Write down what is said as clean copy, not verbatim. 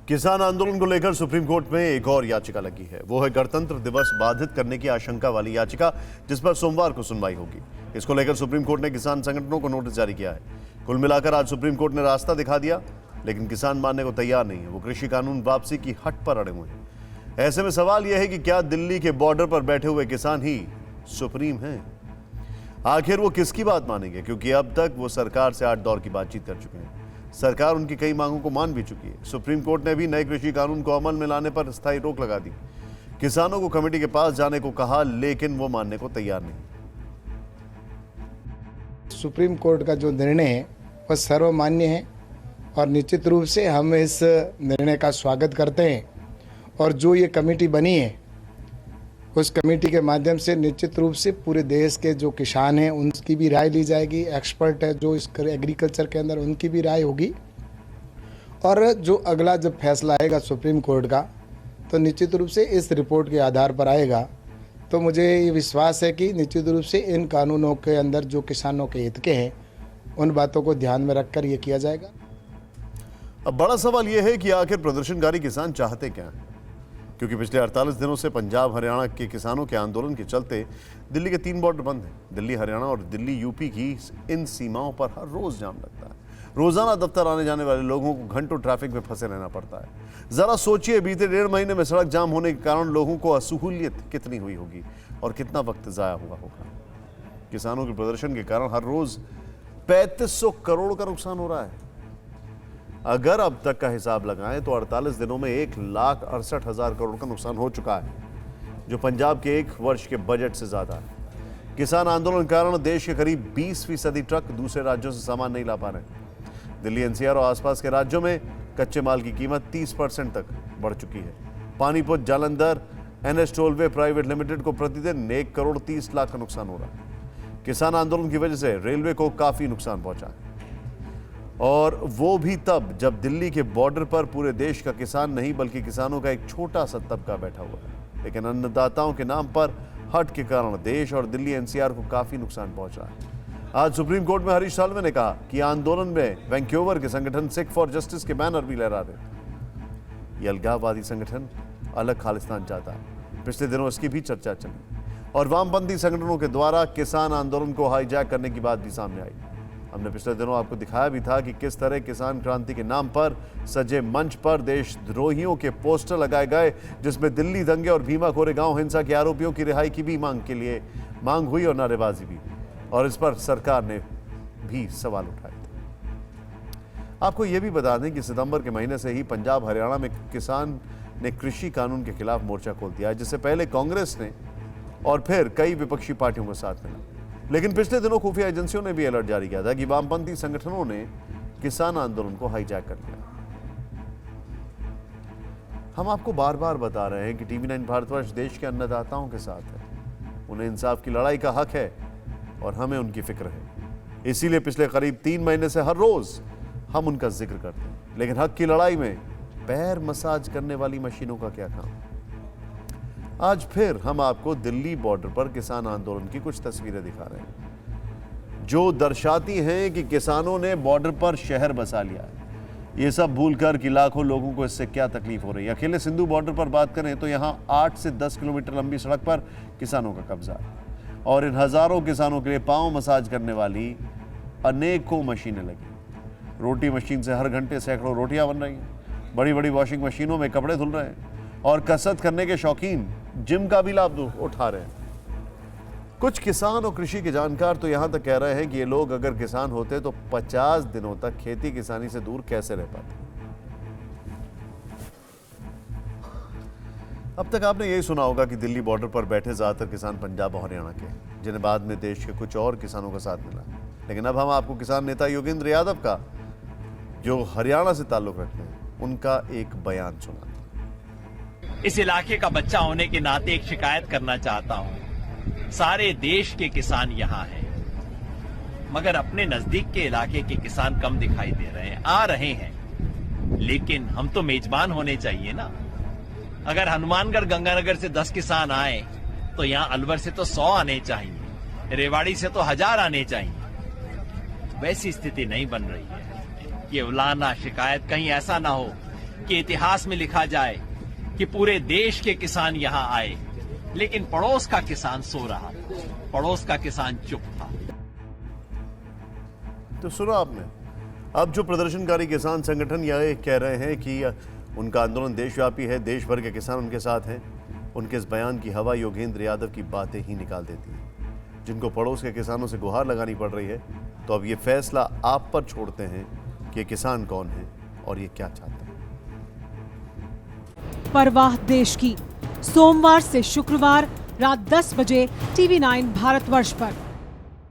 किसान आंदोलन को लेकर सुप्रीम कोर्ट में एक और याचिका लगी है। वो है गणतंत्र दिवस बाधित करने की आशंका वाली याचिका, जिस पर सोमवार को सुनवाई होगी। इसको लेकर सुप्रीम कोर्ट ने किसान संगठनों को नोटिस जारी किया है। कुल मिलाकर आज सुप्रीम कोर्ट ने रास्ता दिखा दिया, लेकिन किसान मानने को तैयार नहीं है। वो कृषि कानून वापसी की हट पर अड़े हुए हैं। ऐसे में सवाल यह है कि क्या दिल्ली के बॉर्डर पर बैठे हुए किसान ही सुप्रीम हैं? आखिर वो किसकी बात मानेंगे? क्योंकि अब तक वो सरकार से 8 दौर की बातचीत कर चुके हैं। सरकार उनकी कई मांगों को मान भी चुकी है। सुप्रीम कोर्ट ने भी नए कृषि कानून को अमल में लाने पर स्थायी रोक लगा दी। किसानों को कमेटी के पास जाने को कहा, लेकिन वो मानने को तैयार नहीं। सुप्रीम कोर्ट का जो निर्णय है वह सर्वमान्य है और निश्चित रूप से हम इस निर्णय का स्वागत करते हैं। और जो ये कमेटी बनी है उस कमेटी के माध्यम से निश्चित रूप से पूरे देश के जो किसान हैं उनकी भी राय ली जाएगी। एक्सपर्ट है जो इस एग्रीकल्चर के अंदर, उनकी भी राय होगी। और जो अगला जब फैसला आएगा सुप्रीम कोर्ट का, तो निश्चित रूप से इस रिपोर्ट के आधार पर आएगा। तो मुझे ये विश्वास है कि निश्चित रूप से इन कानूनों के अंदर जो किसानों के हित के हैं उन बातों को ध्यान में रखकर ये किया जाएगा। अब बड़ा सवाल यह है कि आखिर प्रदर्शनकारी किसान चाहते क्या हैं? क्योंकि पिछले 48 दिनों से पंजाब हरियाणा के किसानों के आंदोलन के चलते दिल्ली के 3 बॉर्डर बंद हैं। दिल्ली हरियाणा और दिल्ली यूपी की इन सीमाओं पर हर रोज जाम लगता है। रोजाना दफ्तर आने जाने वाले लोगों को घंटों ट्रैफिक में फंसे रहना पड़ता है। जरा सोचिए, बीते 1.5 महीने में सड़क जाम होने के कारण लोगों को असहूलियत कितनी हुई होगी और कितना वक्त जाया हुआ होगा। किसानों के प्रदर्शन के कारण हर रोज 3500 करोड़ का नुकसान हो रहा है। अगर अब तक का हिसाब लगाएं तो 48 दिनों में 1,68,000 करोड़ का नुकसान हो चुका है, जो पंजाब के 1 वर्ष के बजट से ज्यादा है। किसान आंदोलन के कारण देश के करीब 20% ट्रक दूसरे राज्यों से सामान नहीं ला पा रहे। दिल्ली, एनसीआर और आसपास के राज्यों में कच्चे माल की कीमत 30% तक बढ़ चुकी है। Panipat, Jalandhar, NH tollway private limited को प्रतिदिन 1 करोड़ 30 लाख का नुकसान हो रहा है। किसान आंदोलन की वजह से रेलवे को काफी नुकसान पहुंचा है, और वो भी तब जब दिल्ली के बॉर्डर पर पूरे देश का किसान नहीं बल्कि किसानों का एक छोटा सा तबका बैठा हुआ है। लेकिन अन्नदाताओं के नाम पर हट के कारण देश और दिल्ली एनसीआर को काफी नुकसान पहुंचा है। आज सुप्रीम कोर्ट में हरीश साल्वे ने कहा कि आंदोलन में वैंकूवर के संगठन सिख फॉर जस्टिस के बैनर भी लहरा रहे। ये अलगाववादी संगठन अलग खालिस्तान चाहता है। पिछले दिनों इसकी भी चर्चा चली और वामपंथी संगठनों के द्वारा किसान आंदोलन को हाईजैक करने की बात भी सामने आई। हमने पिछले दिनों आपको दिखाया भी था कि किस तरह किसान क्रांति के नाम पर सजे मंच पर देशद्रोहियों के पोस्टर लगाए गए, जिसमें दिल्ली दंगे और भीमा कोरेगांव हिंसा के आरोपियों की रिहाई की भी मांग हुई और नारेबाजी भी, और इस पर सरकार ने भी सवाल उठाए थे। आपको यह भी बता दें कि सितंबर के महीने से ही पंजाब हरियाणा में किसान ने कृषि कानून के खिलाफ मोर्चा खोल दिया है, जिससे पहले कांग्रेस ने और फिर कई विपक्षी पार्टियों का साथ मिला। लेकिन पिछले दिनों खुफिया एजेंसियों ने भी अलर्ट जारी किया था कि वामपंथी संगठनों ने किसान आंदोलन को हाईजैक कर लिया। हम आपको बार बार बता रहे हैं कि TV9 भारतवर्ष देश के अन्नदाताओं के साथ है। उन्हें इंसाफ की लड़ाई का हक है और हमें उनकी फिक्र है। इसीलिए पिछले करीब 3 महीने से हर रोज हम उनका जिक्र करते हैं। लेकिन हक की लड़ाई में पैर मसाज करने वाली मशीनों का क्या काम? आज फिर हम आपको दिल्ली बॉर्डर पर किसान आंदोलन की कुछ तस्वीरें दिखा रहे हैं, जो दर्शाती हैं कि किसानों ने बॉर्डर पर शहर बसा लिया है। ये सब भूलकर कि लाखों लोगों को इससे क्या तकलीफ हो रही है। अकेले सिंधु बॉर्डर पर बात करें तो यहाँ 8 से 10 किलोमीटर लंबी सड़क पर किसानों का कब्जा है, और इन हजारों किसानों के लिए पांव मसाज करने वाली अनेकों मशीनें लगी। रोटी मशीन से हर घंटे सैकड़ों रोटियां बन रही हैं। बड़ी बड़ी वॉशिंग मशीनों में कपड़े धुल रहे हैं, और कसरत करने के शौकीन जिम का भी लाभ उठा रहे हैं। कुछ किसान और कृषि के जानकार तो यहां तक कह रहे हैं कि ये लोग अगर किसान होते तो 50 दिनों तक खेती किसानी से दूर कैसे रह पाते। अब तक आपने यही सुना होगा कि दिल्ली बॉर्डर पर बैठे ज्यादातर किसान पंजाब और हरियाणा के, जिन्हें बाद में देश के कुछ और किसानों का साथ मिला। लेकिन अब हम आपको किसान नेता योगेंद्र यादव का, जो हरियाणा से ताल्लुक रखते हैं, उनका एक बयान सुना। इस इलाके का बच्चा होने के नाते एक शिकायत करना चाहता हूं। सारे देश के किसान यहाँ हैं, मगर अपने नजदीक के इलाके के किसान कम दिखाई दे रहे हैं। आ रहे हैं, लेकिन हम तो मेजबान होने चाहिए ना। अगर हनुमानगढ़ गंगानगर से 10 किसान आए तो यहाँ अलवर से तो 100 आने चाहिए, रेवाड़ी से तो 1000 आने चाहिए। वैसी स्थिति नहीं बन रही है। ये उलाना शिकायत कहीं ऐसा ना हो कि इतिहास में लिखा जाए कि पूरे देश के किसान यहां आए, लेकिन पड़ोस का किसान सो रहा, पड़ोस का किसान चुप था। तो सुना आपने। अब जो प्रदर्शनकारी किसान संगठन यह कह रहे हैं कि उनका आंदोलन देशव्यापी है, देश भर के किसान उनके साथ हैं। उनके इस बयान की हवा योगेंद्र यादव की बातें ही निकाल देती है। जिनको पड़ोस के किसानों से गुहार लगानी पड़ रही है, तो अब ये फैसला आप पर छोड़ते हैं कि ये किसान कौन है और ये क्या चाहते हैं। परवाह देश की, सोमवार से शुक्रवार रात 10 बजे TV9 भारतवर्ष पर।